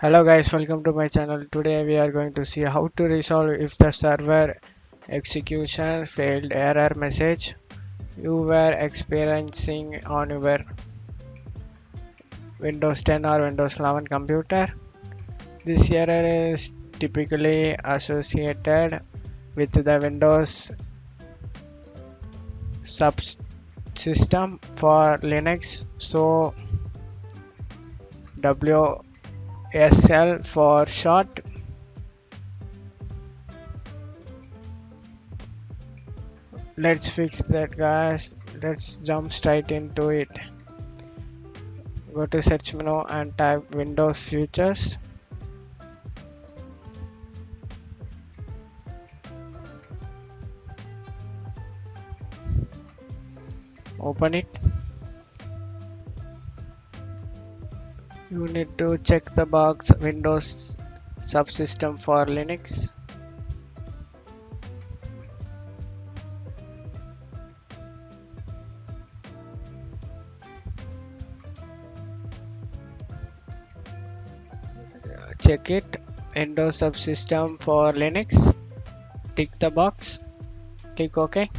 Hello guys, welcome to my channel. Today we are going to see how to resolve if the server execution failed error message you were experiencing on your Windows 10 or Windows 11 computer. This error is typically associated with the Windows subsystem for Linux, so WSL for short. Let's fix that, guys. Let's jump straight into it. Go to search menu and type Windows Features. Open it. You need to check the box Windows Subsystem for Linux. Check it. Windows Subsystem for Linux. Tick the box. Click OK.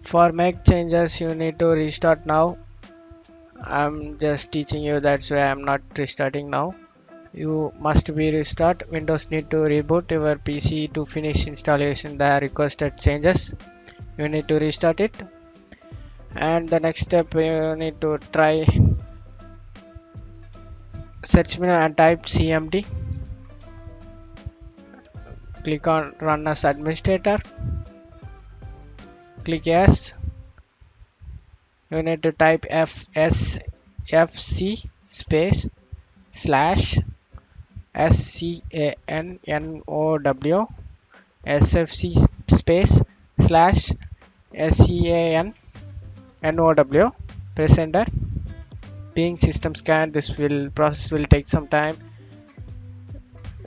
For make changes you need to restart now. I'm just teaching you, that's why I'm not restarting now. You must be restart. Windows need to reboot your PC to finish installation the requested changes. You need to restart it. And the next step, you need to try search menu and type cmd. Click on run as administrator. Click yes. You need to type fsfc space slash scannow sfc space slash scannow. Press enter. Being system scan, this process will take some time.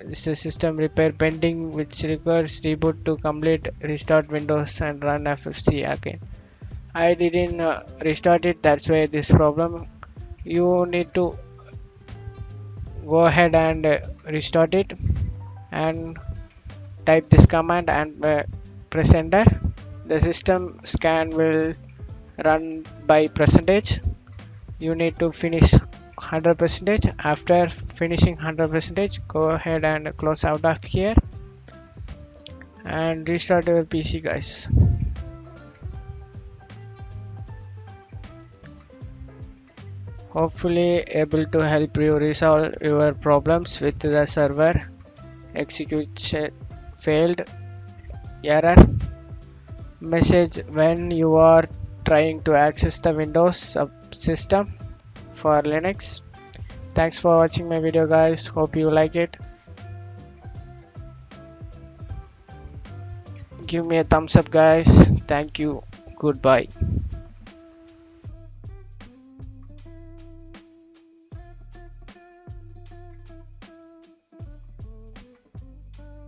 This is system repair pending, which requires reboot to complete. Restart Windows and run FFC again. I didn't restart it, that's why this problem. You need to go ahead and restart it and type this command and press enter. The system scan will run by percentage. You need to finish 100%. After finishing 100%, go ahead and close out of here and restart your PC, guys. Hopefully able to help you resolve your problems with the server execution failed error message when you are trying to access the Windows subsystem for Linux. Thanks for watching my video, guys. Hope you like it. Give me a thumbs up, guys. Thank you. Goodbye.